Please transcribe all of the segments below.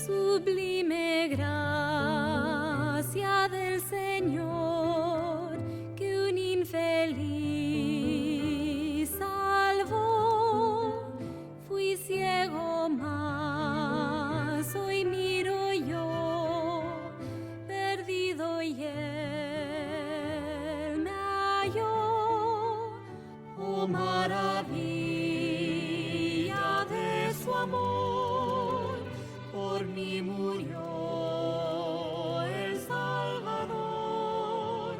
Sublime gracia del Señor, que un infeliz salvó. Fui ciego, mas hoy miro yo, perdido, y Él me halló. Oh, maravilla de su amor, por mí murió el Salvador.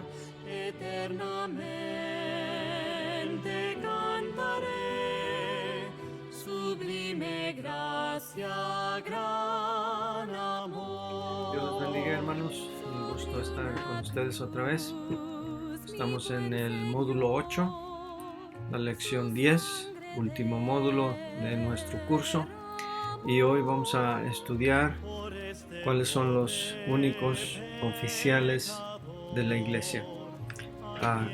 Eternamente cantaré, sublime gracia, gran amor. Dios los bendiga, hermanos. Un gusto estar con ustedes otra vez. Estamos en el módulo 8, la lección 10, último módulo de nuestro curso. Y hoy vamos a estudiar cuáles son los únicos oficiales de la iglesia.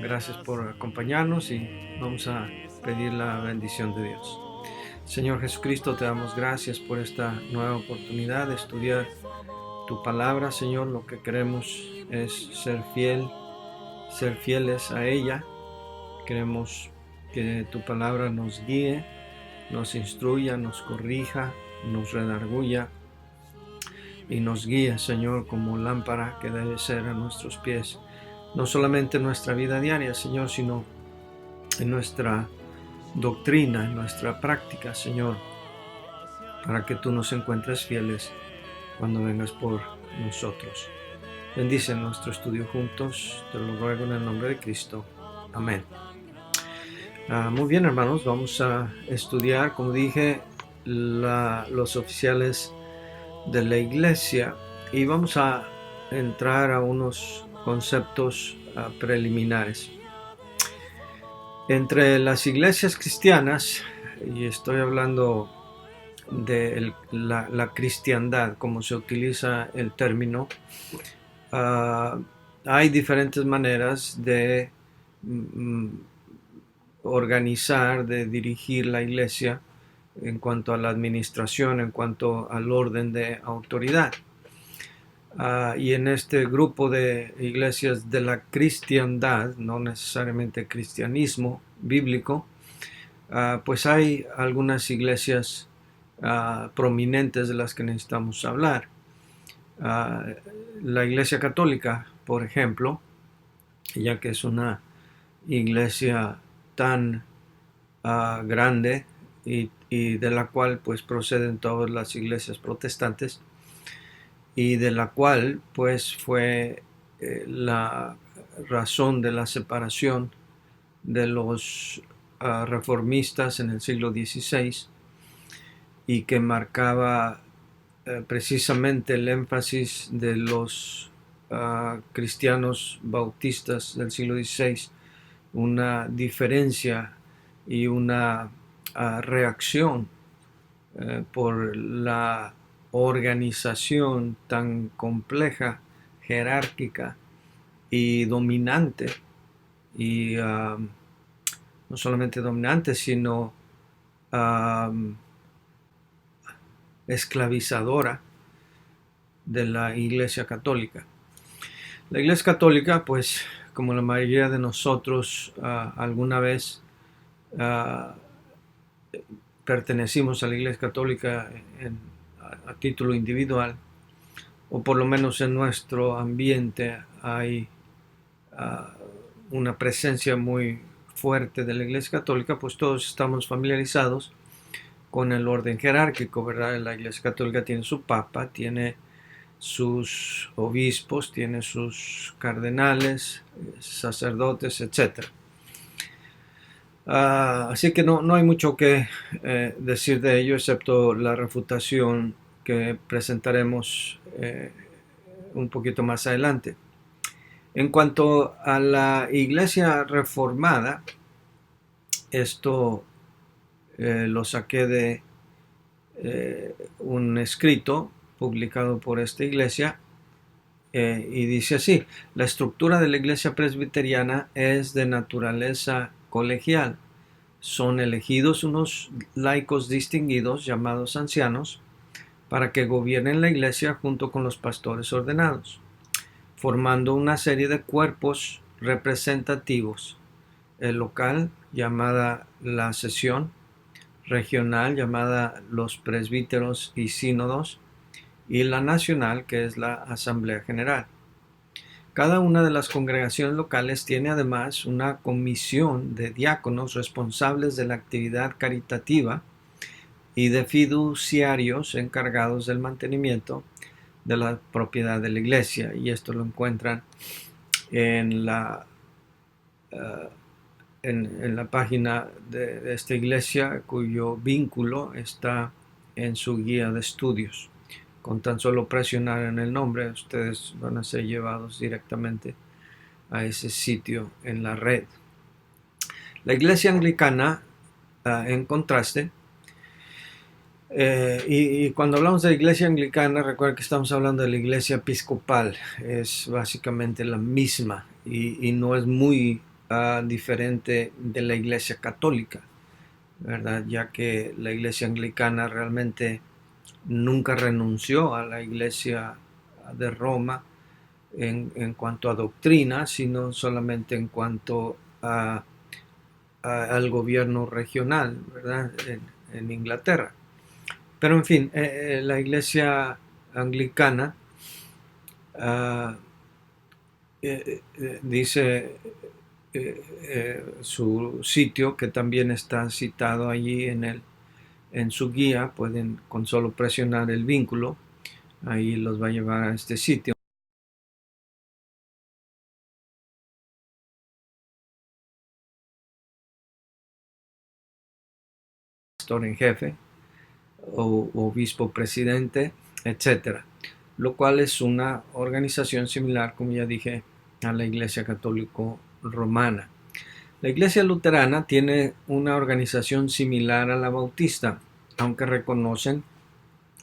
Gracias por acompañarnos y vamos a pedir la bendición de Dios. Señor Jesucristo, te damos gracias por esta nueva oportunidad de estudiar tu palabra, Señor. Lo que queremos es ser fieles a ella. Queremos que tu palabra nos guíe, nos instruya, nos corrija, nos redarguya y nos guíe, Señor, como lámpara que debe ser a nuestros pies, no solamente en nuestra vida diaria, Señor, sino en nuestra doctrina, en nuestra práctica, Señor, para que tú nos encuentres fieles cuando vengas por nosotros. Bendice nuestro estudio juntos, te lo ruego en el nombre de Cristo. Amén. Muy bien, hermanos, vamos a estudiar, como dije, los oficiales de la iglesia, y vamos a entrar a unos conceptos preliminares. Entre las iglesias cristianas, y estoy hablando de la cristiandad, como se utiliza el término, hay diferentes maneras de organizar, de dirigir la iglesia en cuanto a la administración, en cuanto al orden de autoridad. Y en este grupo de iglesias de la cristiandad, no necesariamente cristianismo bíblico, pues hay algunas iglesias prominentes de las que necesitamos hablar. La iglesia católica, por ejemplo, ya que es una iglesia tan grande y de la cual pues proceden todas las iglesias protestantes, y de la cual pues fue la razón de la separación de los reformistas en el siglo XVI, y que marcaba precisamente el énfasis de los cristianos bautistas del siglo XVI, una diferencia y una reacción por la organización tan compleja, jerárquica y dominante, y no solamente dominante, sino esclavizadora de la Iglesia Católica. La Iglesia Católica, pues, como la mayoría de nosotros alguna vez pertenecimos a la Iglesia Católica a título individual, o por lo menos en nuestro ambiente hay una presencia muy fuerte de la Iglesia Católica, pues todos estamos familiarizados con el orden jerárquico, ¿verdad? La Iglesia Católica tiene su papa, tiene sus obispos, tiene sus cardenales, sacerdotes, etc. Así que no hay mucho que decir de ello, excepto la refutación que presentaremos un poquito más adelante. En cuanto a la Iglesia Reformada, esto lo saqué de un escrito publicado por esta iglesia, y dice así: la estructura de la iglesia presbiteriana es de naturaleza colegial. Son elegidos unos laicos distinguidos llamados ancianos para que gobiernen la iglesia junto con los pastores ordenados, formando una serie de cuerpos representativos: el local, llamada la sesión; regional, llamada los presbíteros y sínodos; y la nacional, que es la Asamblea General. Cada una de las congregaciones locales tiene además una comisión de diáconos responsables de la actividad caritativa y de fiduciarios encargados del mantenimiento de la propiedad de la iglesia, y esto lo encuentran en la página de esta iglesia, cuyo vínculo está en su guía de estudios. Con tan solo presionar en el nombre, ustedes van a ser llevados directamente a ese sitio en la red. La iglesia anglicana, en contraste, y cuando hablamos de la iglesia anglicana, recuerden que estamos hablando de la iglesia episcopal. Es básicamente la misma y no es muy diferente de la iglesia católica, ¿verdad? Ya que la iglesia anglicana realmente nunca renunció a la iglesia de Roma en cuanto a doctrina, sino solamente en cuanto al gobierno regional, ¿verdad? En Inglaterra. Pero en fin, la iglesia anglicana dice su sitio, que también está citado allí en su guía. Pueden con solo presionar el vínculo, ahí los va a llevar a este sitio. Pastor en jefe o obispo presidente, etcétera, lo cual es una organización similar, como ya dije, a la Iglesia Católica Romana. La Iglesia Luterana tiene una organización similar a la bautista, aunque reconocen,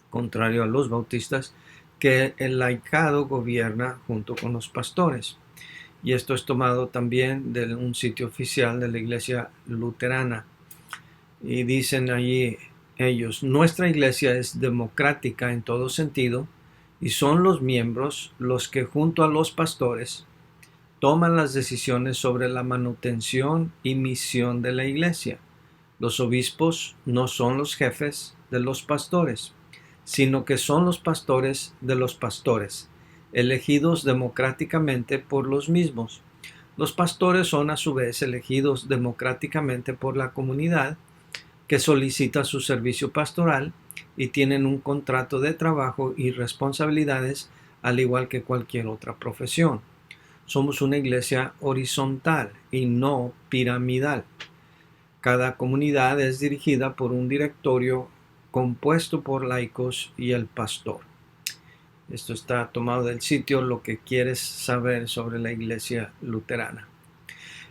contrario a los bautistas, que el laicado gobierna junto con los pastores. Y esto es tomado también de un sitio oficial de la Iglesia Luterana. Y dicen allí ellos: nuestra iglesia es democrática en todo sentido, y son los miembros los que junto a los pastores toman las decisiones sobre la manutención y misión de la iglesia. Los obispos no son los jefes de los pastores, sino que son los pastores de los pastores, elegidos democráticamente por los mismos. Los pastores son a su vez elegidos democráticamente por la comunidad, que solicita su servicio pastoral, y tienen un contrato de trabajo y responsabilidades al igual que cualquier otra profesión. Somos una iglesia horizontal y no piramidal. Cada comunidad es dirigida por un directorio compuesto por laicos y el pastor. Esto está tomado del sitio Lo que quieres saber sobre la iglesia luterana.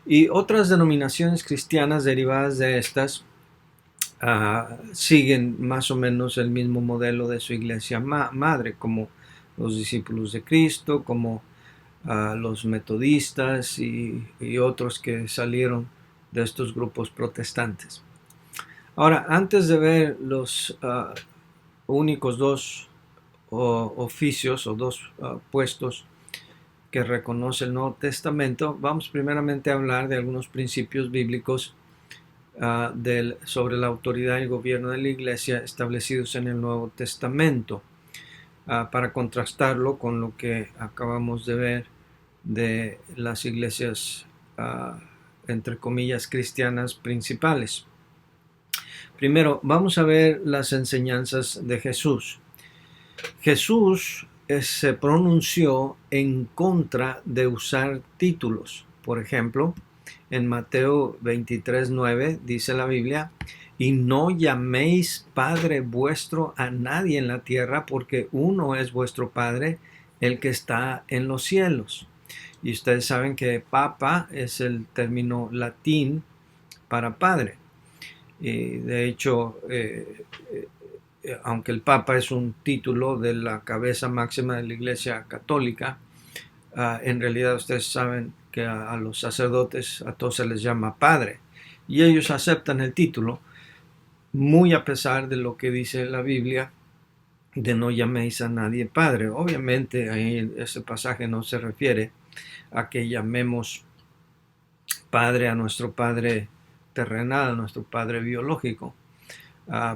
Y otras denominaciones cristianas derivadas de estas siguen más o menos el mismo modelo de su iglesia madre, como los discípulos de Cristo, como los metodistas y otros que salieron de estos grupos protestantes. Ahora, antes de ver los únicos dos oficios o dos puestos que reconoce el Nuevo Testamento, vamos primeramente a hablar de algunos principios bíblicos sobre la autoridad y el gobierno de la iglesia establecidos en el Nuevo Testamento, para contrastarlo con lo que acabamos de ver de las iglesias entre comillas cristianas principales. Primero, vamos a ver las enseñanzas de Jesús. Jesús se pronunció en contra de usar títulos. Por ejemplo, en Mateo 23:9 dice la Biblia: y no llaméis Padre vuestro a nadie en la tierra, porque uno es vuestro Padre, el que está en los cielos. Y ustedes saben que Papa es el término latín para padre. Y de hecho, aunque el Papa es un título de la cabeza máxima de la Iglesia Católica, en realidad ustedes saben que a los sacerdotes, a todos se les llama Padre, y ellos aceptan el título, muy a pesar de lo que dice la Biblia, de no llaméis a nadie Padre. Obviamente ahí ese pasaje no se refiere a que llamemos Padre a nuestro Padre terrenal, a nuestro Padre biológico,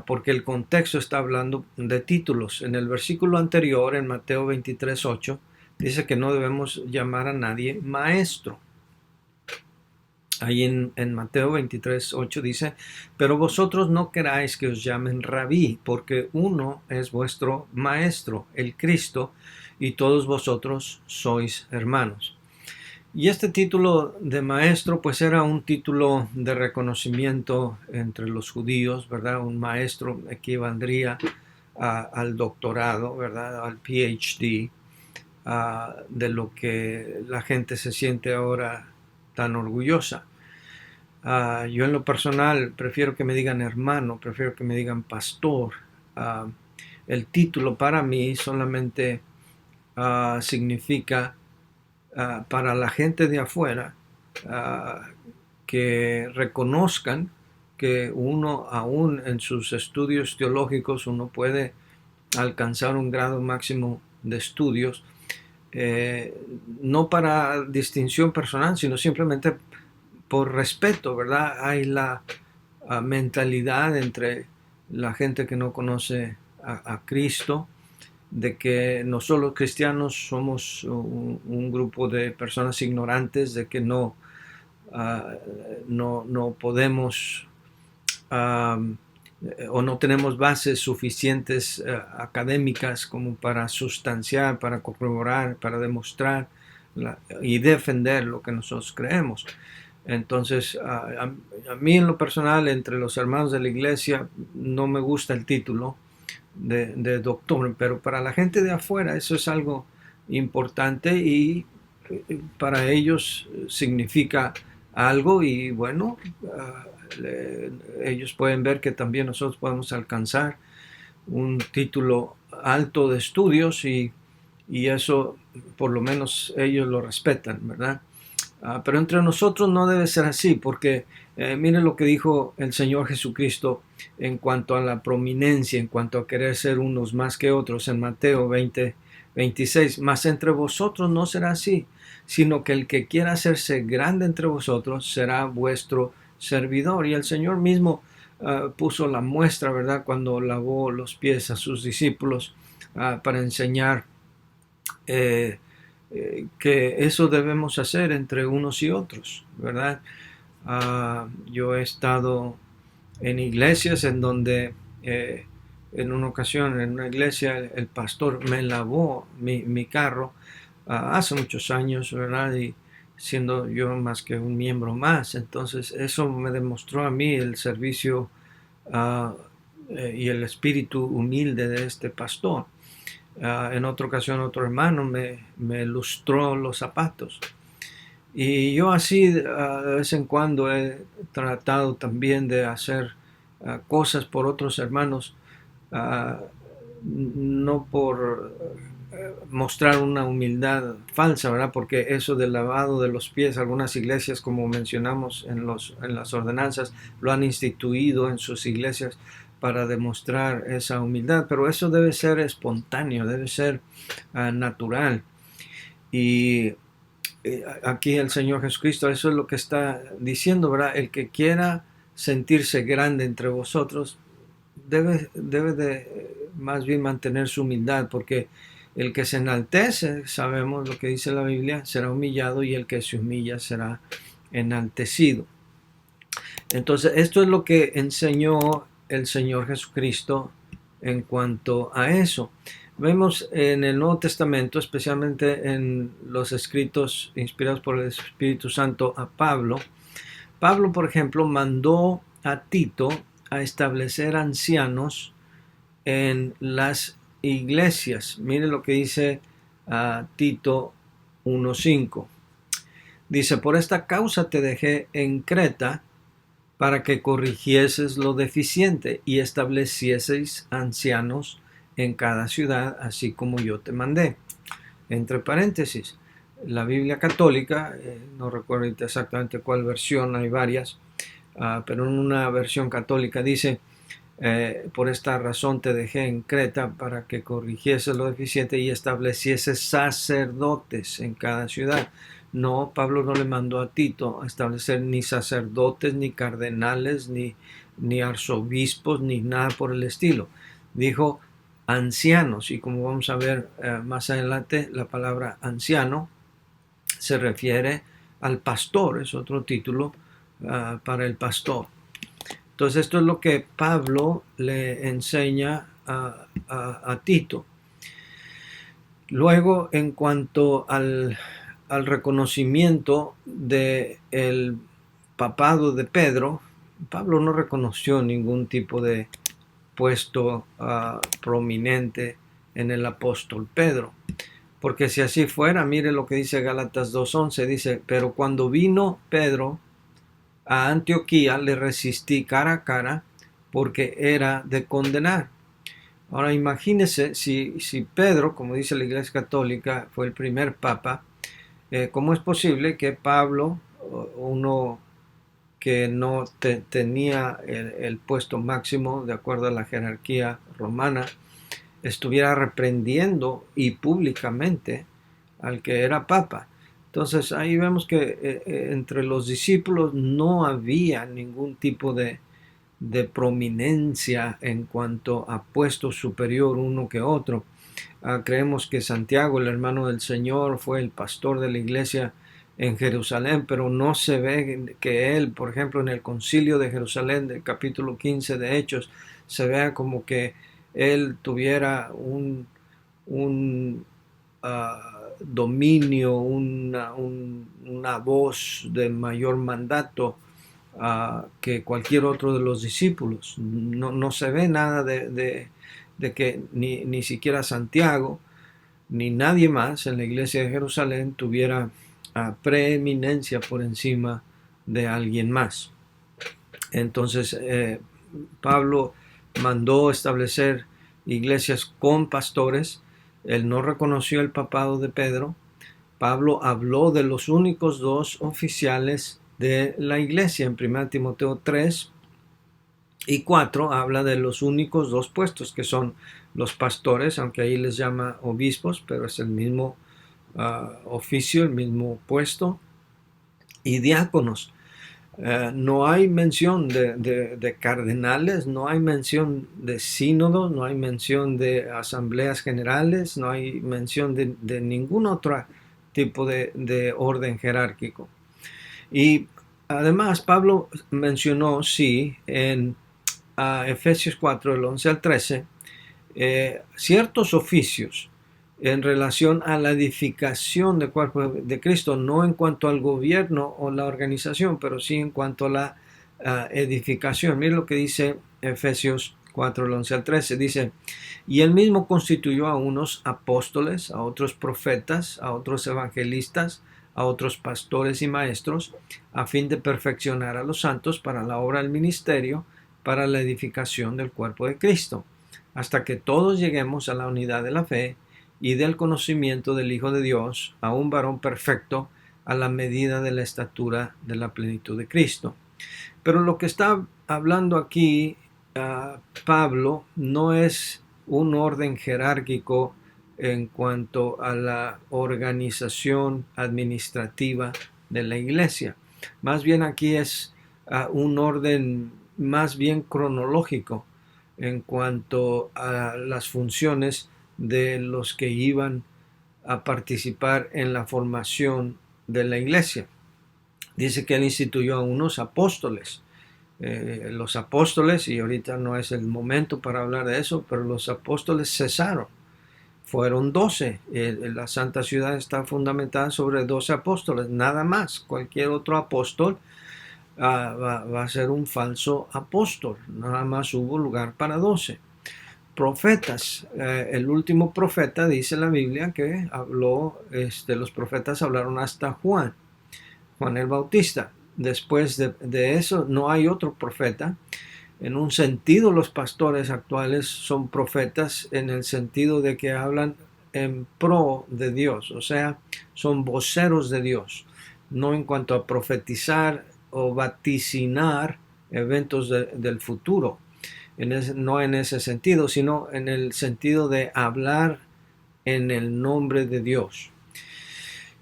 porque el contexto está hablando de títulos. En el versículo anterior, en Mateo 23:8, dice que no debemos llamar a nadie maestro. Ahí en Mateo 23:8 dice, pero vosotros no queráis que os llamen rabí, porque uno es vuestro maestro, el Cristo, y todos vosotros sois hermanos. Y este título de maestro pues era un título de reconocimiento entre los judíos, ¿verdad? Un maestro equivaldría al doctorado, ¿verdad? Al PhD, de lo que la gente se siente ahora tan orgullosa. Yo en lo personal prefiero que me digan hermano, prefiero que me digan pastor. El título para mí solamente significa para la gente de afuera que reconozcan que uno aún en sus estudios teológicos uno puede alcanzar un grado máximo de estudios, no para distinción personal, sino simplemente por respeto, ¿verdad? Hay la mentalidad entre la gente que no conoce a Cristo, de que nosotros los cristianos somos un grupo de personas ignorantes, de que no podemos o no tenemos bases suficientes académicas como para sustanciar, para corroborar, para demostrar y defender lo que nosotros creemos. Entonces, a mí en lo personal, entre los hermanos de la iglesia, no me gusta el título de doctor, pero para la gente de afuera eso es algo importante y para ellos significa algo y bueno, ellos pueden ver que también nosotros podemos alcanzar un título alto de estudios y eso por lo menos ellos lo respetan, ¿verdad? Pero entre nosotros no debe ser así, porque miren lo que dijo el Señor Jesucristo en cuanto a la prominencia, en cuanto a querer ser unos más que otros, en Mateo 20:26. Mas entre vosotros no será así, sino que el que quiera hacerse grande entre vosotros será vuestro servidor. Y el Señor mismo puso la muestra, ¿verdad?, cuando lavó los pies a sus discípulos para enseñar que eso debemos hacer entre unos y otros, ¿verdad? Yo he estado en iglesias en donde en una ocasión en una iglesia el pastor me lavó mi carro hace muchos años, ¿verdad? Y siendo yo más que un miembro más, entonces eso me demostró a mí el servicio y el espíritu humilde de este pastor. En otra ocasión otro hermano me lustró los zapatos y yo así de vez en cuando he tratado también de hacer cosas por otros hermanos, no por mostrar una humildad falsa, ¿verdad? Porque eso del lavado de los pies, algunas iglesias, como mencionamos en las ordenanzas, lo han instituido en sus iglesias para demostrar esa humildad, pero eso debe ser espontáneo, debe ser natural. Y aquí el Señor Jesucristo, eso es lo que está diciendo, ¿verdad? El que quiera sentirse grande entre vosotros debe de más bien mantener su humildad, porque el que se enaltece, sabemos lo que dice la Biblia, será humillado, y el que se humilla será enaltecido. Entonces, esto es lo que enseñó el Señor Jesucristo en cuanto a eso. Vemos en el Nuevo Testamento, especialmente en los escritos inspirados por el Espíritu Santo a Pablo. Pablo, por ejemplo, mandó a Tito a establecer ancianos en las iglesias. Mire lo que dice Tito 1:5. Dice, por esta causa te dejé en Creta, para que corrigieses lo deficiente y establecieseis ancianos en cada ciudad, así como yo te mandé. Entre paréntesis, la Biblia católica, no recuerdo exactamente cuál versión, hay varias, pero en una versión católica dice, Por esta razón te dejé en Creta para que corrigiese lo deficiente y estableciese sacerdotes en cada ciudad. No, Pablo no le mandó a Tito a establecer ni sacerdotes, ni cardenales, ni arzobispos, ni nada por el estilo. Dijo ancianos, y como vamos a ver más adelante, la palabra anciano se refiere al pastor, es otro título para el pastor. Entonces esto es lo que Pablo le enseña a Tito. Luego, en cuanto al reconocimiento del papado de Pedro, Pablo no reconoció ningún tipo de puesto prominente en el apóstol Pedro. Porque si así fuera, mire lo que dice Gálatas 2:11, dice, pero cuando vino Pedro a Antioquía le resistí cara a cara porque era de condenar. Ahora imagínese si Pedro, como dice la Iglesia Católica, fue el primer papa, ¿cómo es posible que Pablo, uno que no tenía el puesto máximo de acuerdo a la jerarquía romana, estuviera reprendiendo y públicamente al que era papa? Entonces ahí vemos que entre los discípulos no había ningún tipo de prominencia en cuanto a puesto superior uno que otro. Creemos que Santiago, el hermano del Señor, fue el pastor de la iglesia en Jerusalén, pero no se ve que él, por ejemplo, en el concilio de Jerusalén del capítulo 15 de Hechos, se vea como que él tuviera un dominio, una voz de mayor mandato que cualquier otro de los discípulos. No se ve nada de que ni siquiera Santiago ni nadie más en la iglesia de Jerusalén tuviera preeminencia por encima de alguien más. Entonces Pablo mandó establecer iglesias con pastores. Él no reconoció el papado de Pedro. Pablo habló de los únicos dos oficiales de la iglesia. En 1 Timoteo 3 y 4 habla de los únicos dos puestos, que son los pastores, aunque ahí les llama obispos, pero es el mismo oficio, el mismo puesto, y diáconos. No hay mención de cardenales, no hay mención de sínodos, no hay mención de asambleas generales, no hay mención de ningún otro tipo de orden jerárquico. Y además Pablo mencionó, sí, en Efesios 4, del 11 al 13, ciertos oficios en relación a la edificación del cuerpo de Cristo, no en cuanto al gobierno o la organización, pero sí en cuanto a la edificación. Miren lo que dice Efesios 4, del 11 al 13. Dice, y él mismo constituyó a unos apóstoles, a otros profetas, a otros evangelistas, a otros pastores y maestros, a fin de perfeccionar a los santos para la obra del ministerio, para la edificación del cuerpo de Cristo, hasta que todos lleguemos a la unidad de la fe y del conocimiento del Hijo de Dios, a un varón perfecto, a la medida de la estatura de la plenitud de Cristo. Pero lo que está hablando aquí Pablo no es un orden jerárquico en cuanto a la organización administrativa de la iglesia. Más bien aquí es un orden más bien cronológico en cuanto a las funciones de los que iban a participar en la formación de la iglesia. Dice que él instituyó a unos apóstoles. Los apóstoles, y ahorita no es el momento para hablar de eso, pero los apóstoles cesaron. Fueron 12. La Santa Ciudad está fundamentada sobre 12 apóstoles, nada más. Cualquier otro apóstol va a ser un falso apóstol. Nada más hubo lugar para 12. Profetas. El último profeta, dice la Biblia, que habló, los profetas hablaron hasta Juan el Bautista. Después de eso no hay otro profeta. En un sentido, los pastores actuales son profetas en el sentido de que hablan en pro de Dios, o sea, son voceros de Dios, no en cuanto a profetizar o vaticinar eventos del futuro. no en ese sentido, sino en el sentido de hablar en el nombre de Dios.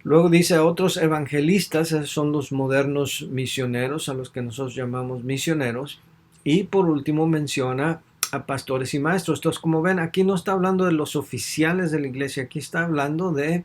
Luego dice otros evangelistas, esos son los modernos misioneros, a los que nosotros llamamos misioneros. Y por último menciona a pastores y maestros. Entonces, como ven, aquí no está hablando de los oficiales de la iglesia, aquí está hablando de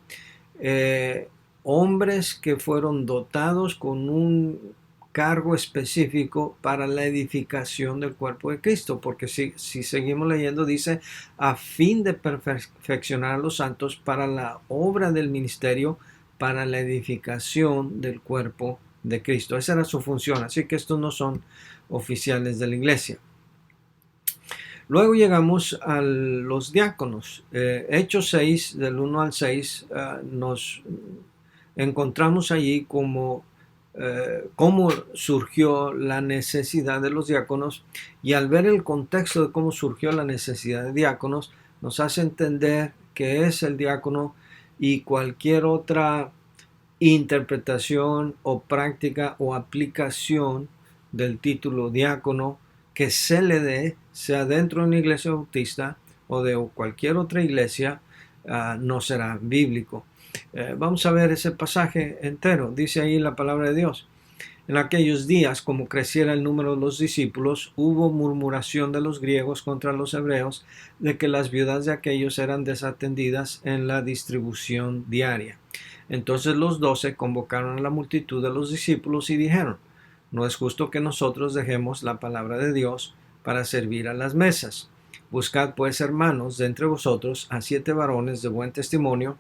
hombres que fueron dotados con un cargo específico para la edificación del cuerpo de Cristo, porque si seguimos leyendo dice a fin de perfeccionar a los santos para la obra del ministerio, para la edificación del cuerpo de Cristo. Esa era su función, así que estos no son oficiales de la iglesia. Luego llegamos a los diáconos. Hechos 6, del 1 al 6, nos encontramos allí cómo surgió la necesidad de los diáconos, y al ver el contexto de cómo surgió la necesidad de diáconos, nos hace entender qué es el diácono y cualquier otra interpretación o práctica o aplicación del título diácono que se le dé, sea dentro de una iglesia bautista o de cualquier otra iglesia, no será bíblico. Vamos a ver ese pasaje entero. Dice ahí la palabra de Dios: en aquellos días, como creciera el número de los discípulos, hubo murmuración de los griegos contra los hebreos de que las viudas de aquellos eran desatendidas en la distribución diaria. Entonces los 12 convocaron a la multitud de los discípulos y dijeron: no es justo que nosotros dejemos la palabra de Dios para servir a las mesas. Buscad pues, hermanos, de entre vosotros a 7 varones de buen testimonio,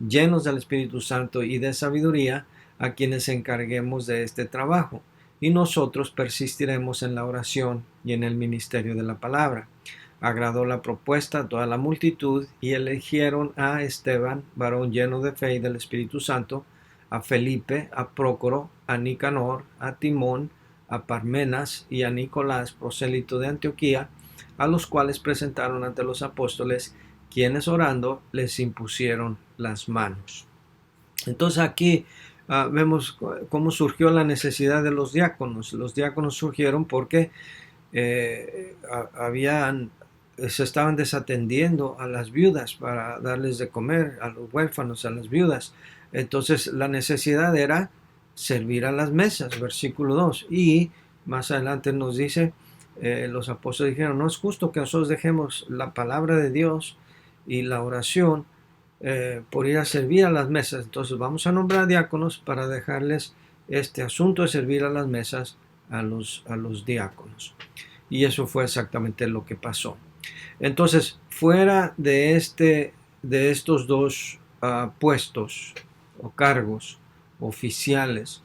llenos del Espíritu Santo y de sabiduría, a quienes encarguemos de este trabajo, y nosotros persistiremos en la oración y en el ministerio de la palabra. Agradó la propuesta a toda la multitud, y eligieron a Esteban, varón lleno de fe y del Espíritu Santo, a Felipe, a Prócoro, a Nicanor, a Timón, a Parmenas y a Nicolás, prosélito de Antioquía, a los cuales presentaron ante los apóstoles, quienes orando les impusieron las manos. Entonces aquí vemos cómo surgió la necesidad de los diáconos. Los diáconos surgieron porque se estaban desatendiendo a las viudas para darles de comer, a los huérfanos, a las viudas. Entonces la necesidad era servir a las mesas, versículo 2. Y más adelante nos dice, los apóstoles dijeron: no es justo que nosotros dejemos la palabra de Dios y la oración por ir a servir a las mesas. Entonces vamos a nombrar diáconos para dejarles este asunto de servir a las mesas a los diáconos. Y eso fue exactamente lo que pasó. Entonces, fuera de estos dos puestos o cargos oficiales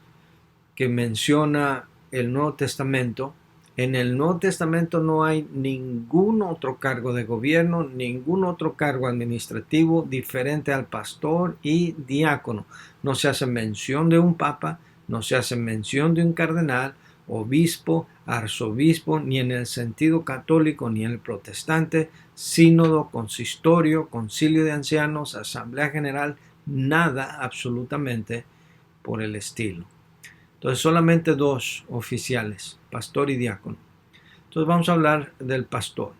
que menciona el Nuevo Testamento, en el Nuevo Testamento no hay ningún otro cargo de gobierno, ningún otro cargo administrativo diferente al pastor y diácono. No se hace mención de un papa, no se hace mención de un cardenal, obispo, arzobispo, ni en el sentido católico ni en el protestante, sínodo, consistorio, concilio de ancianos, asamblea general, nada absolutamente por el estilo. Entonces solamente dos oficiales, pastor y diácono. Entonces vamos a hablar del pastor.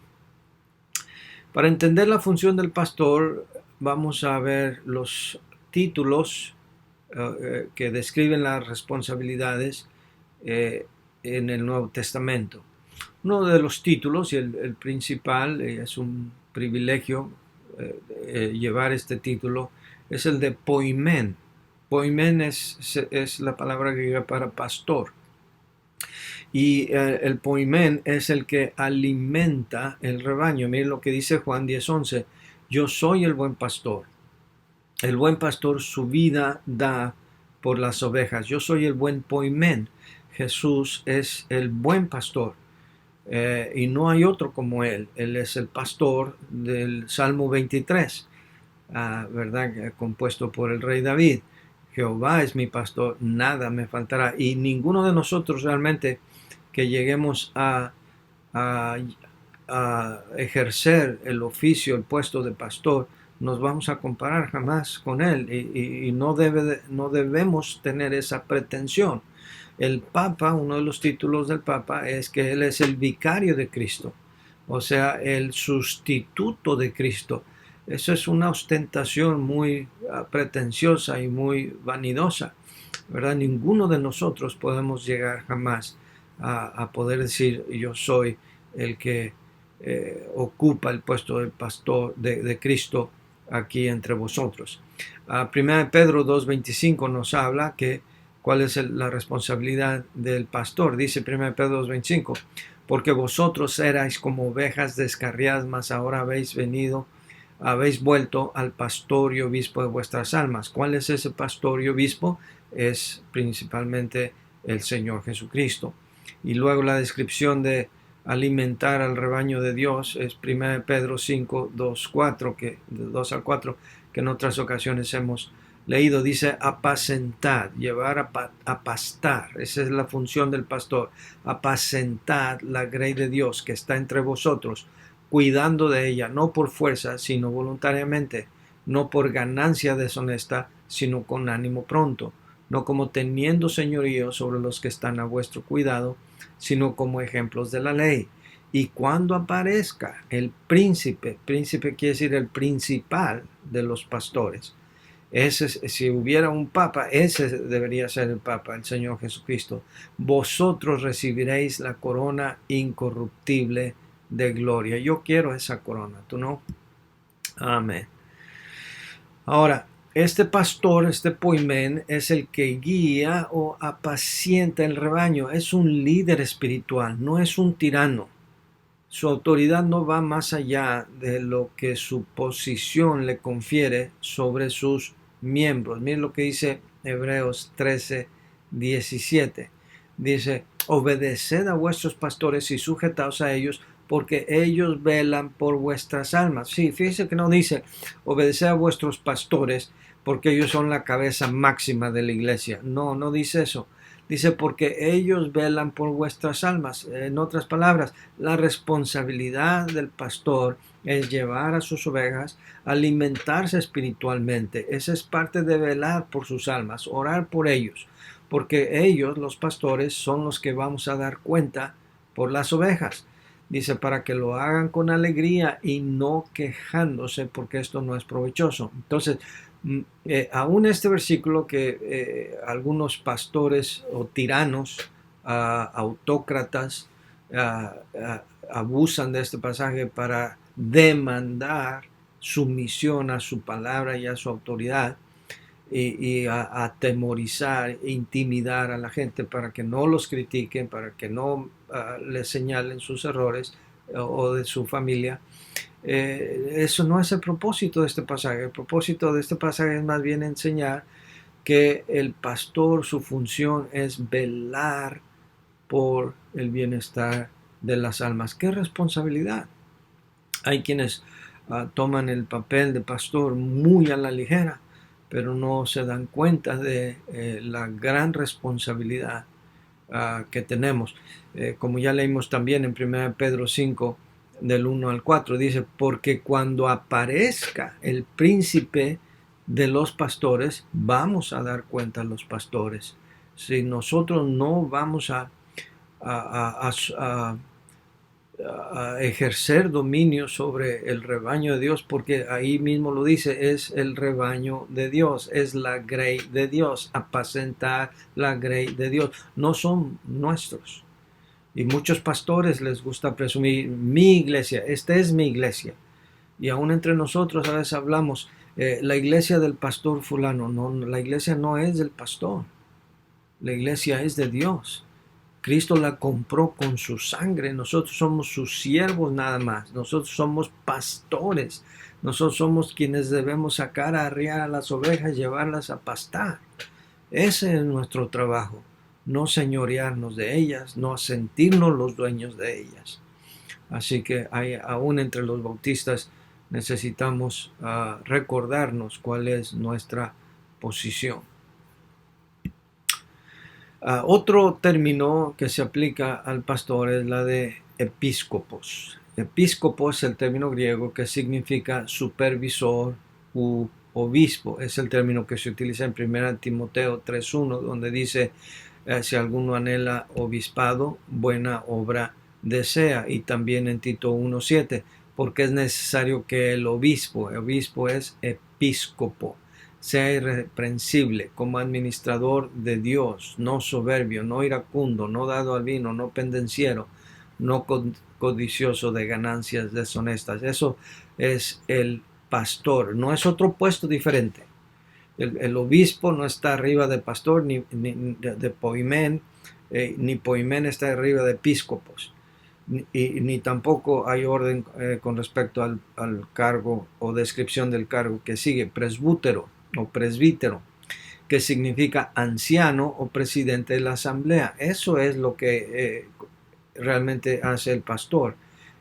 Para entender la función del pastor, vamos a ver los títulos que describen las responsabilidades en el Nuevo Testamento. Uno de los títulos, y el principal, es un privilegio llevar este título, es el de poimen. Poimen es la palabra griega para pastor. Y el poimen es el que alimenta el rebaño. Miren lo que dice Juan 10:11. Yo soy el buen pastor. El buen pastor su vida da por las ovejas. Yo soy el buen poimen. Jesús es el buen pastor. Y no hay otro como él. Él es el pastor del Salmo 23, ¿verdad? Compuesto por el rey David. Jehová es mi pastor, nada me faltará. Y ninguno de nosotros realmente que lleguemos a ejercer el oficio, el puesto de pastor, nos vamos a comparar jamás con él. Y no debemos tener esa pretensión. El Papa, uno de los títulos del Papa es que él es el vicario de Cristo. o sea, el sustituto de Cristo. Eso es una ostentación muy pretenciosa y muy vanidosa, ¿verdad? Ninguno de nosotros podemos llegar jamás a poder decir yo soy el que ocupa el puesto del pastor de Cristo aquí entre vosotros. 1 Pedro 2.25 nos habla que cuál es la responsabilidad del pastor. Dice 1 Pedro 2.25, porque vosotros erais como ovejas descarriadas, mas ahora habéis vuelto al pastor y obispo de vuestras almas. ¿Cuál es ese pastor y obispo? Es principalmente el Señor Jesucristo. Y luego la descripción de alimentar al rebaño de Dios es 1 Pedro 5, 2, 4, de 2 al 4, que en otras ocasiones hemos leído. Dice apacentar, llevar a pastar. Esa es la función del pastor. Apacentar la grey de Dios que está entre vosotros, cuidando de ella, no por fuerza, sino voluntariamente, no por ganancia deshonesta, sino con ánimo pronto, no como teniendo señorío sobre los que están a vuestro cuidado, sino como ejemplos de la ley. Y cuando aparezca el príncipe quiere decir el principal de los pastores. Si hubiera un papa, ese debería ser el papa, el Señor Jesucristo. Vosotros recibiréis la corona incorruptible de gloria. Yo quiero esa corona, ¿tú no? Amén. Ahora, este pastor, este poimen, es el que guía o apacienta el rebaño. Es un líder espiritual, no es un tirano. Su autoridad no va más allá de lo que su posición le confiere sobre sus miembros. Miren lo que dice Hebreos 13, 17. Dice, obedeced a vuestros pastores y sujetaos a ellos, porque ellos velan por vuestras almas. Sí, fíjense que no dice, obedeced a vuestros pastores, porque ellos son la cabeza máxima de la iglesia. No, no dice eso. Dice, porque ellos velan por vuestras almas. En otras palabras, la responsabilidad del pastor es llevar a sus ovejas, alimentarse espiritualmente. Esa es parte de velar por sus almas, orar por ellos, porque ellos, los pastores, son los que vamos a dar cuenta por las ovejas. Dice, para que lo hagan con alegría y no quejándose, porque esto no es provechoso. Entonces, aún este versículo que algunos pastores o tiranos, autócratas, abusan de este pasaje para demandar sumisión a su palabra y a su autoridad y atemorizar, intimidar a la gente para que no los critiquen, para que no les señalen sus errores o de su familia. Eso no es el propósito de este pasaje. El propósito de este pasaje es más bien enseñar que el pastor, su función es velar por el bienestar de las almas. ¡Qué responsabilidad! Hay quienes toman el papel de pastor muy a la ligera, pero no se dan cuenta de la gran responsabilidad que tenemos. Como ya leímos también en 1 Pedro 5, del 1 al 4, dice, porque cuando aparezca el príncipe de los pastores, vamos a dar cuenta a los pastores. Si nosotros no vamos a ejercer dominio sobre el rebaño de Dios, porque ahí mismo lo dice, es el rebaño de Dios, es la grey de Dios, apacentar la grey de Dios, no son nuestros. Y muchos pastores les gusta presumir, mi iglesia, esta es mi iglesia. Y aún entre nosotros a veces hablamos, la iglesia del pastor fulano. No, la iglesia no es del pastor, la iglesia es de Dios. Cristo la compró con su sangre. Nosotros somos sus siervos nada más. Nosotros somos pastores. Nosotros somos quienes debemos sacar a arriar a las ovejas, llevarlas a pastar. Ese es nuestro trabajo. No señorearnos de ellas, no sentirnos los dueños de ellas. Así que aún entre los bautistas necesitamos recordarnos cuál es nuestra posición. Otro término que se aplica al pastor es la de episcopos. Episcopos es el término griego que significa supervisor u obispo. Es el término que se utiliza en 1 Timoteo 3.1, donde dice, si alguno anhela obispado, buena obra desea, y también en Tito 1:7, porque es necesario que el obispo es episcopo, sea irreprensible como administrador de Dios, no soberbio, no iracundo, no dado al vino, no pendenciero, no codicioso de ganancias deshonestas. Eso es el pastor, no es otro puesto diferente. El obispo no está arriba de pastor ni de poimén, ni poimén está arriba de episcopos, ni tampoco hay orden con respecto al cargo o descripción del cargo que sigue, presbútero o presbítero, que significa anciano o presidente de la asamblea. Eso es lo que realmente hace el pastor.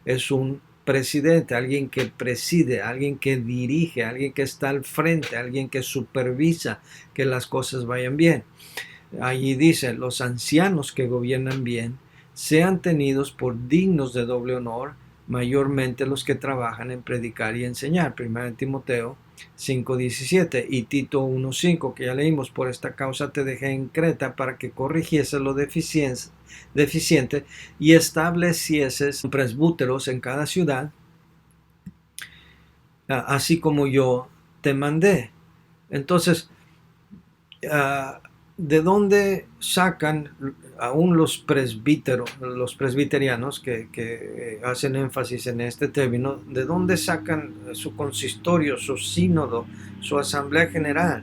Es un presidente, alguien que preside, alguien que dirige, alguien que está al frente, alguien que supervisa que las cosas vayan bien. Allí dice, los ancianos que gobiernan bien sean tenidos por dignos de doble honor, mayormente los que trabajan en predicar y enseñar. 1 Timoteo 5:17 y Tito 1:5, que ya leímos. Por esta causa te dejé en Creta para que corrigiese lo deficiente y establecieses presbúteros en cada ciudad, así como yo te mandé. Entonces, ¿de dónde sacan aún los presbiterianos que hacen énfasis en este término? ¿De dónde sacan su consistorio, su sínodo, su asamblea general?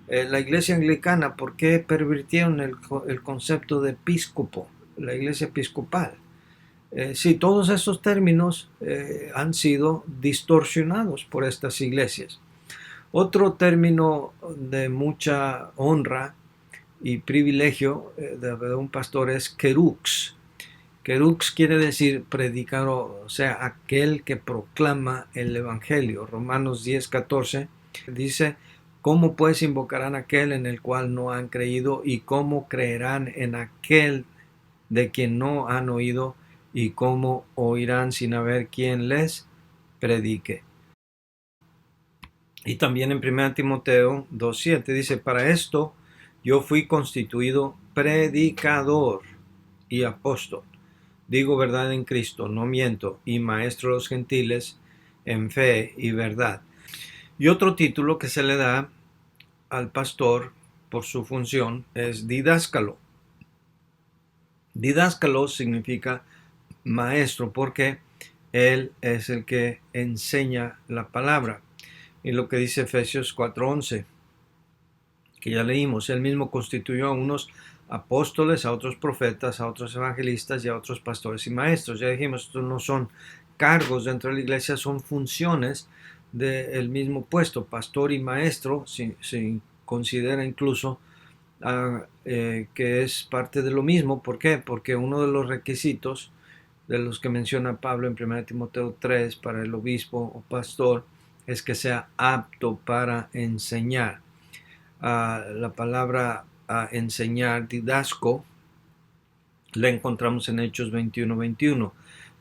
La iglesia anglicana, ¿por qué pervirtieron el concepto de episcopo, la iglesia episcopal? Sí, todos esos términos han sido distorsionados por estas iglesias. Otro término de mucha honra y privilegio de un pastor es kerux. Kerux quiere decir predicador, o sea, aquel que proclama el evangelio. Romanos 10:14 dice, ¿cómo pues invocarán a aquel en el cual no han creído? ¿Y cómo creerán en aquel de quien no han oído? ¿Y cómo oirán sin haber quien les predique? Y también en 1 Timoteo 2:7 dice, para esto yo fui constituido predicador y apóstol. Digo verdad en Cristo, no miento, y maestro de los gentiles en fe y verdad. Y otro título que se le da al pastor por su función es didáscalo. Didáscalo significa maestro porque él es el que enseña la palabra. Y lo que dice Efesios 4:11, que ya leímos, él mismo constituyó a unos apóstoles, a otros profetas, a otros evangelistas y a otros pastores y maestros. Ya dijimos, estos no son cargos dentro de la iglesia, son funciones del mismo puesto. Pastor y maestro se considera incluso que es parte de lo mismo. ¿Por qué? Porque uno de los requisitos de los que menciona Pablo en 1 Timoteo 3 para el obispo o pastor es que sea apto para enseñar. La palabra enseñar, didasco, la encontramos en Hechos 21:21,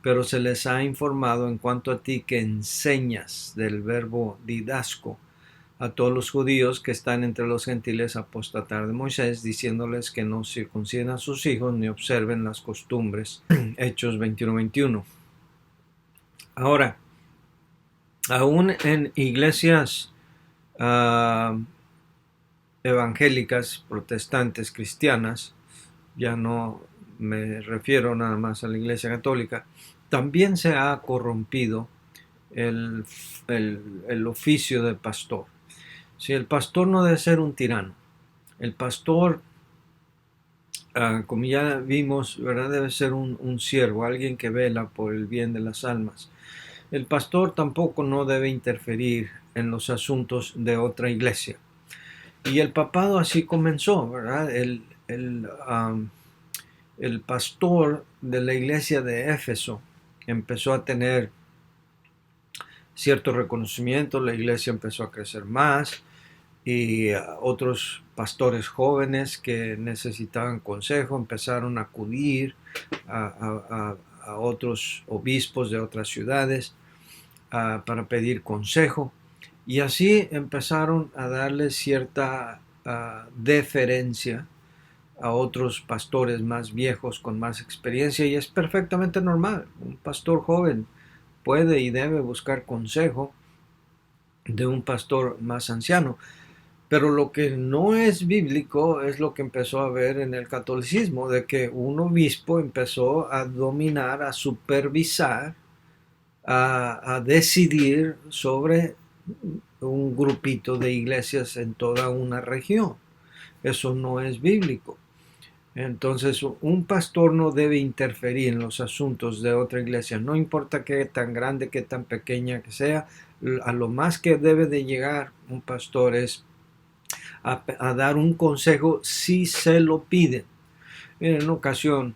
pero se les ha informado en cuanto a ti que enseñas, del verbo didasco, a todos los judíos que están entre los gentiles a apostatar de Moisés, diciéndoles que no circunciden a sus hijos ni observen las costumbres. Hechos 21:21. Ahora, aún en iglesias evangélicas, protestantes, cristianas, ya no me refiero nada más a la iglesia católica, también se ha corrompido el oficio de pastor. Si el pastor no debe ser un tirano, el pastor, como ya vimos, ¿verdad? Debe ser un siervo, alguien que vela por el bien de las almas. El pastor tampoco no debe interferir en los asuntos de otra iglesia. Y el papado así comenzó, ¿verdad? El pastor de la iglesia de Éfeso empezó a tener cierto reconocimiento, la iglesia empezó a crecer más y otros pastores jóvenes que necesitaban consejo empezaron a acudir a otros obispos de otras ciudades para pedir consejo, y así empezaron a darle cierta deferencia a otros pastores más viejos con más experiencia, y es perfectamente normal. Un pastor joven puede y debe buscar consejo de un pastor más anciano. Pero lo que no es bíblico es lo que empezó a ver en el catolicismo, de que un obispo empezó a dominar, a supervisar, a decidir sobre un grupito de iglesias en toda una región. Eso no es bíblico. Entonces, un pastor no debe interferir en los asuntos de otra iglesia, no importa qué tan grande, qué tan pequeña que sea. A lo más que debe de llegar un pastor es a dar un consejo si se lo piden. En una ocasión,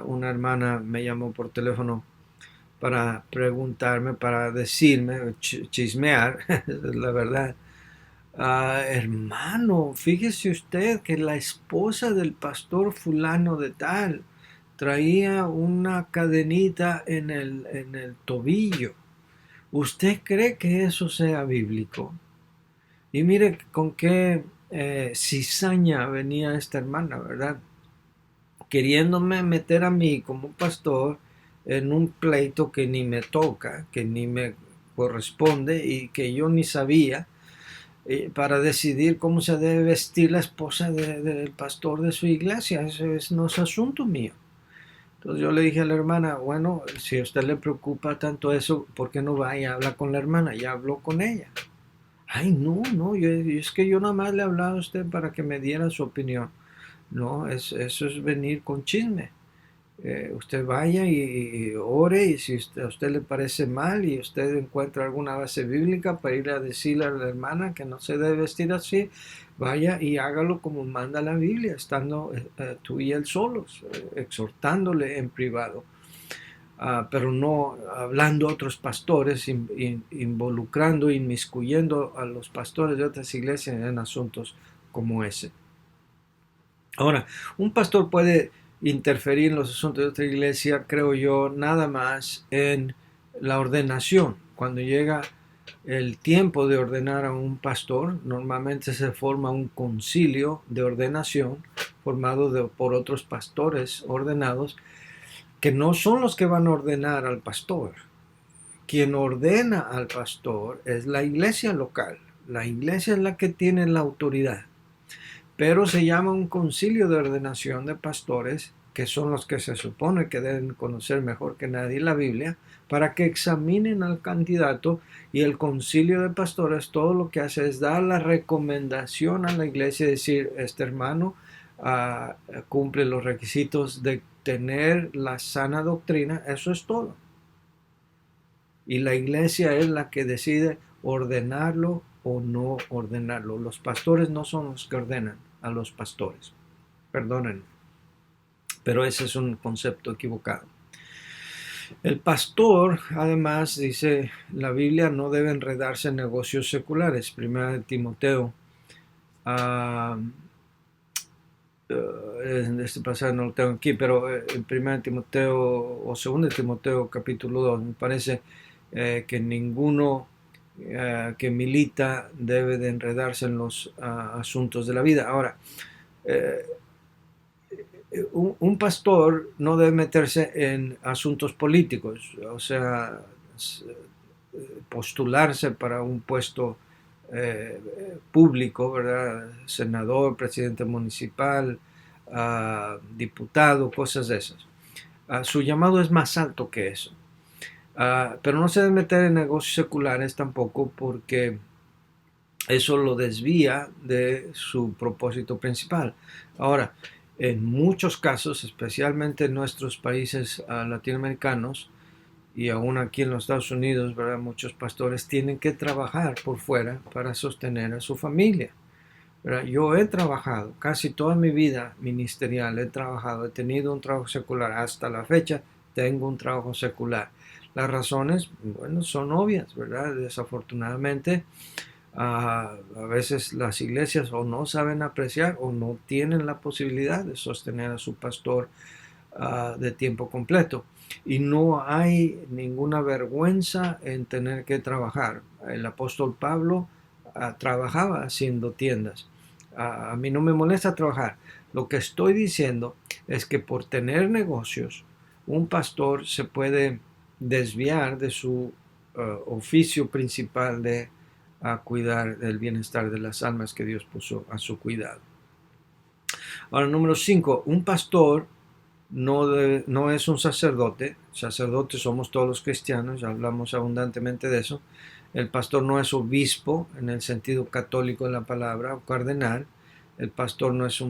una hermana me llamó por teléfono para preguntarme, para decirme, chismear, la verdad. Hermano, fíjese usted que la esposa del pastor fulano de tal traía una cadenita en el tobillo. ¿Usted cree que eso sea bíblico? Y mire con qué cizaña venía esta hermana, ¿verdad? Queriéndome meter a mí como pastor en un pleito que ni me toca, que ni me corresponde y que yo ni sabía, para decidir cómo se debe vestir la esposa del pastor de su iglesia. No es asunto mío. Entonces yo le dije a la hermana, bueno, si a usted le preocupa tanto eso, ¿por qué no va y habla con la hermana? Ya habló con ella. Ay, no, no, es que yo nada más le hablaba a usted para que me diera su opinión. No, eso es venir con chisme. Usted vaya y ore, y si a usted le parece mal y usted encuentra alguna base bíblica para ir a decirle a la hermana que no se debe vestir así, vaya y hágalo como manda la Biblia, estando tú y él solos, exhortándole en privado. Pero no hablando a otros pastores, involucrando, inmiscuyendo a los pastores de otras iglesias en asuntos como ese. Ahora, un pastor puede interferir en los asuntos de otra iglesia, creo yo, nada más en la ordenación. Cuando llega el tiempo de ordenar a un pastor, normalmente se forma un concilio de ordenación formado por otros pastores ordenados, que no son los que van a ordenar al pastor. Quien ordena al pastor es la iglesia local. La iglesia es la que tiene la autoridad. Pero se llama un concilio de ordenación de pastores, que son los que se supone que deben conocer mejor que nadie la Biblia, para que examinen al candidato, y el concilio de pastores todo lo que hace es dar la recomendación a la iglesia, decir, este hermano cumple los requisitos de tener la sana doctrina, eso es todo. Y la iglesia es la que decide ordenarlo o no ordenarlo. Los pastores no son los que ordenan a los pastores. Perdonen, pero ese es un concepto equivocado. El pastor, además, dice la Biblia, no debe enredarse en negocios seculares. Primera de Timoteo, este pasaje no lo tengo aquí, pero en Primera de Timoteo o Segunda de Timoteo capítulo 2, me parece que ninguno que milita debe de enredarse en los asuntos de la vida. Ahora, un pastor no debe meterse en asuntos políticos, o sea, postularse para un puesto público, ¿verdad? Senador, presidente municipal, diputado, cosas de esas. Su llamado es más alto que eso. Pero no se debe meter en negocios seculares tampoco, porque eso lo desvía de su propósito principal. Ahora, en muchos casos, especialmente en nuestros países latinoamericanos y aún aquí en los Estados Unidos, ¿verdad? Muchos pastores tienen que trabajar por fuera para sostener a su familia, ¿verdad? Yo he trabajado casi toda mi vida ministerial, he tenido un trabajo secular hasta la fecha, tengo un trabajo secular. Las razones, bueno, son obvias, ¿verdad? Desafortunadamente, a veces las iglesias o no saben apreciar o no tienen la posibilidad de sostener a su pastor de tiempo completo. Y no hay ninguna vergüenza en tener que trabajar. El apóstol Pablo trabajaba haciendo tiendas. A mí no me molesta trabajar. Lo que estoy diciendo es que por tener negocios, un pastor se puede desviar de su oficio principal de cuidar del bienestar de las almas que Dios puso a su cuidado. Ahora, número 5, un pastor no es un sacerdote. Sacerdotes somos todos los cristianos, ya hablamos abundantemente de eso. El pastor no es obispo en el sentido católico de la palabra, o cardenal. El pastor no es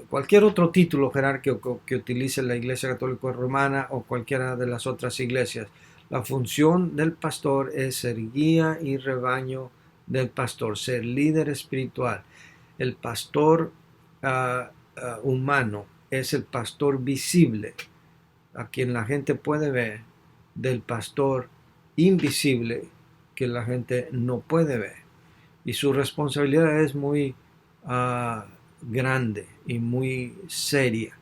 cualquier otro título jerárquico que utilice la Iglesia Católica Romana o cualquiera de las otras iglesias. La función del pastor es ser guía y rebaño del pastor, ser líder espiritual. El pastor humano es el pastor visible, a quien la gente puede ver, del pastor invisible que la gente no puede ver. Y su responsabilidad es muy grande y muy seria,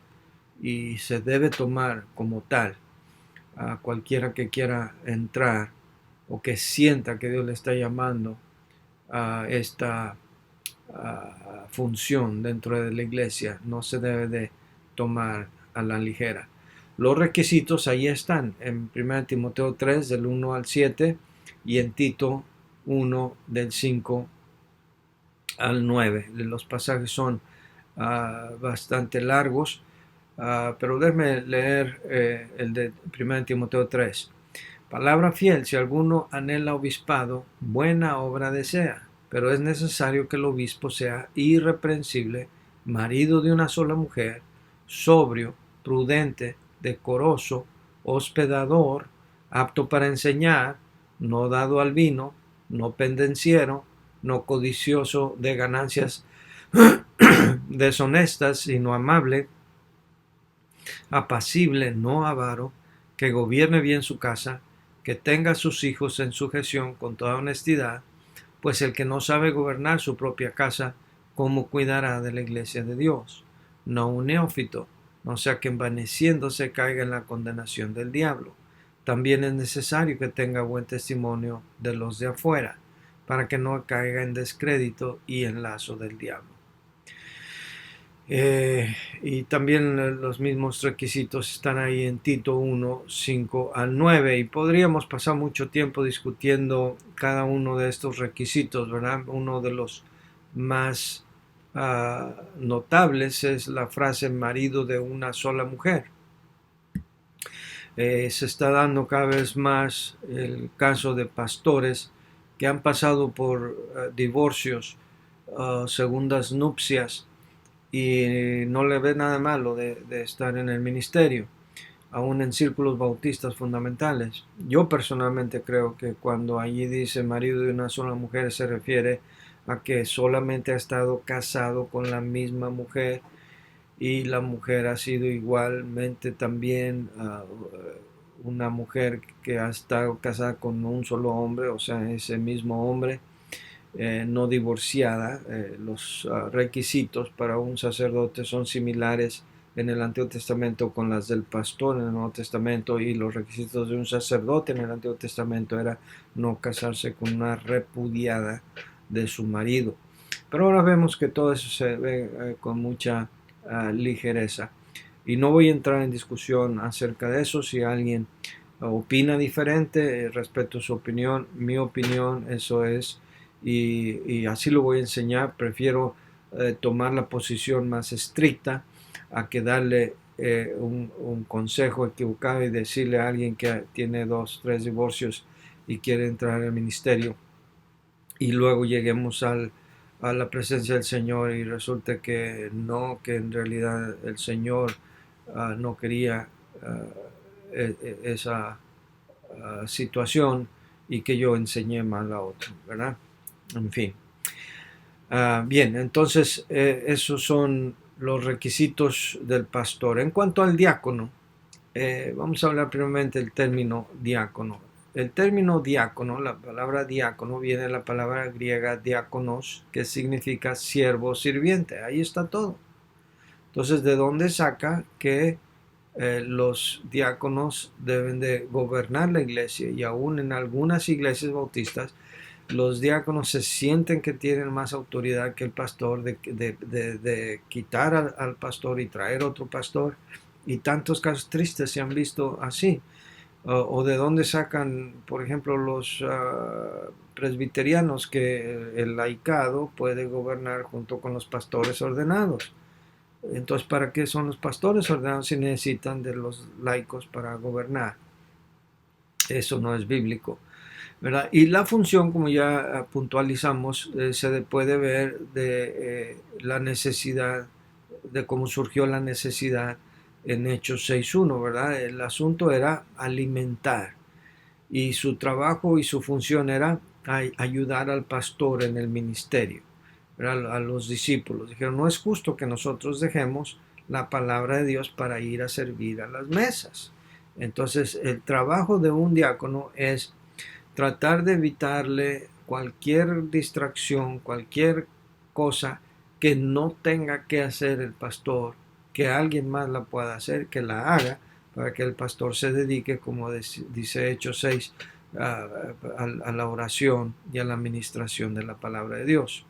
y se debe tomar como tal a cualquiera que quiera entrar o que sienta que Dios le está llamando a esta función dentro de la iglesia. No se debe de tomar a la ligera. Los requisitos ahí están en 1 Timoteo 3 del 1 al 7 y en Tito 1 del 5 al 9. Los pasajes son bastante largos, pero déjeme leer el de 1 Timoteo 3. Palabra fiel: si alguno anhela obispado, buena obra desea, pero es necesario que el obispo sea irreprensible, marido de una sola mujer, sobrio, prudente, decoroso, hospedador, apto para enseñar, no dado al vino, no pendenciero, no codicioso de ganancias deshonestas, sino amable, apacible, no avaro, que gobierne bien su casa, que tenga a sus hijos en sujeción con toda honestidad, pues el que no sabe gobernar su propia casa, ¿cómo cuidará de la iglesia de Dios? No un neófito, no sea que envaneciéndose caiga en la condenación del diablo. También es necesario que tenga buen testimonio de los de afuera, para que no caiga en descrédito y en lazo del diablo. Y también los mismos requisitos están ahí en Tito 1, 5 al 9, y podríamos pasar mucho tiempo discutiendo cada uno de estos requisitos, ¿verdad? Uno de los más notables es la frase marido de una sola mujer. Se está dando cada vez más el caso de pastores que han pasado por divorcios, segundas nupcias, y no le ve nada malo de estar en el ministerio, aún en círculos bautistas fundamentales. Yo personalmente creo que cuando allí dice marido de una sola mujer se refiere a que solamente ha estado casado con la misma mujer y la mujer ha sido igualmente también una mujer que ha estado casada con un solo hombre, o sea, ese mismo hombre. No divorciada. Los requisitos para un sacerdote son similares en el Antiguo Testamento con las del pastor en el Nuevo Testamento, y los requisitos de un sacerdote en el Antiguo Testamento era no casarse con una repudiada de su marido. Pero ahora vemos que todo eso se ve con mucha ligereza, y no voy a entrar en discusión acerca de eso. Si alguien opina diferente, respeto su opinión. Mi opinión, eso es, y así lo voy a enseñar. Prefiero tomar la posición más estricta a que darle un consejo equivocado y decirle a alguien que tiene 2, 3 divorcios y quiere entrar al ministerio, y luego lleguemos a la presencia del Señor y resulta que no, que en realidad el Señor no quería esa situación, y que yo enseñé mal a otro, ¿verdad? En fin. Bien, entonces esos son los requisitos del pastor. En cuanto al diácono, vamos a hablar primeramente del término diácono. El término diácono, la palabra diácono, viene de la palabra griega diákonos, que significa siervo sirviente. Ahí está todo. Entonces, ¿de dónde saca que los diáconos deben de gobernar la iglesia? Y aún en algunas iglesias bautistas los diáconos se sienten que tienen más autoridad que el pastor, de quitar al pastor y traer otro pastor, y tantos casos tristes se han visto así. O de dónde sacan, por ejemplo, los presbiterianos que el laicado puede gobernar junto con los pastores ordenados. Entonces, ¿para qué son los pastores ordenados si necesitan de los laicos para gobernar? Eso no es bíblico, ¿verdad? Y la función, como ya puntualizamos, se puede ver de la necesidad, de cómo surgió la necesidad en Hechos 6.1, ¿verdad? El asunto era alimentar, y su trabajo y su función era ayudar al pastor en el ministerio, ¿verdad? A los discípulos. Dijeron, no es justo que nosotros dejemos la palabra de Dios para ir a servir a las mesas. Entonces, el trabajo de un diácono es tratar de evitarle cualquier distracción, cualquier cosa que no tenga que hacer el pastor, que alguien más la pueda hacer, que la haga, para que el pastor se dedique, como dice Hechos 6, a la oración y a la administración de la palabra de Dios.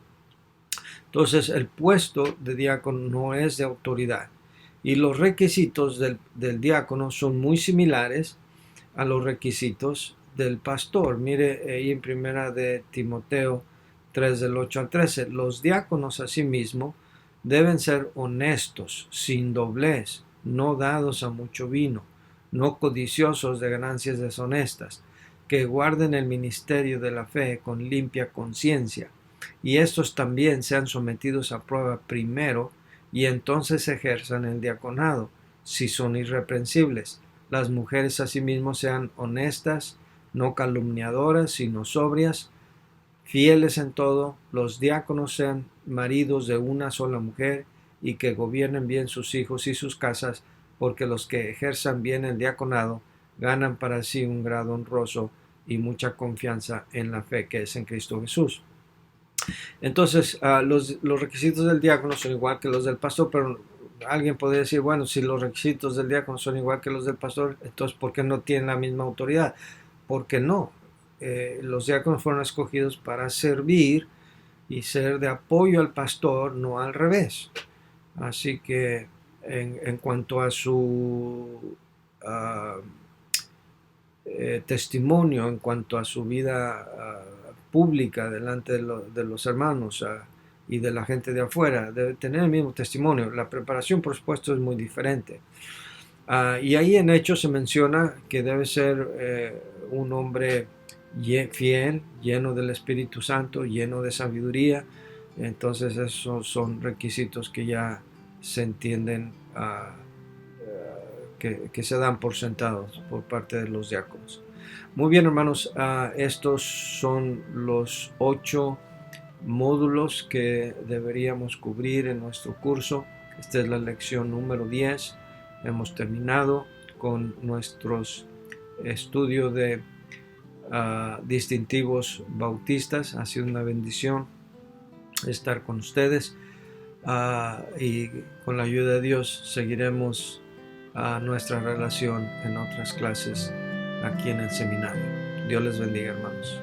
Entonces, el puesto de diácono no es de autoridad, y los requisitos del diácono son muy similares a los requisitos del pastor. Mire ahí en primera de Timoteo 3 del 8 al 13, los diáconos asimismo deben ser honestos, sin doblez, no dados a mucho vino, no codiciosos de ganancias deshonestas, que guarden el ministerio de la fe con limpia conciencia, y estos también sean sometidos a prueba primero, y entonces ejerzan el diaconado, si son irreprensibles. Las mujeres asimismo sean honestas, no calumniadoras, sino sobrias, fieles en todo. Los diáconos sean maridos de una sola mujer, y que gobiernen bien sus hijos y sus casas, porque los que ejerzan bien el diaconado ganan para sí un grado honroso y mucha confianza en la fe que es en Cristo Jesús. Entonces, los requisitos del diácono son igual que los del pastor, pero alguien podría decir, bueno, si los requisitos del diácono son igual que los del pastor, entonces ¿por qué no tienen la misma autoridad? Porque no. Los diáconos fueron escogidos para servir y ser de apoyo al pastor, no al revés. Así que en cuanto a su testimonio, en cuanto a su vida pública delante de los hermanos y de la gente de afuera, debe tener el mismo testimonio. La preparación, por supuesto, es muy diferente. Y ahí en Hechos se menciona que debe ser un hombre fiel, lleno del Espíritu Santo, lleno de sabiduría. Entonces esos son requisitos que ya se entienden, que se dan por sentados por parte de los diáconos. Muy bien, hermanos, estos son los 8 módulos que deberíamos cubrir en nuestro curso. Esta es la lección número 10. Hemos terminado con nuestros estudios de distintivos bautistas. Ha sido una bendición estar con ustedes, y con la ayuda de Dios seguiremos nuestra relación en otras clases aquí en el seminario. Dios les bendiga, hermanos.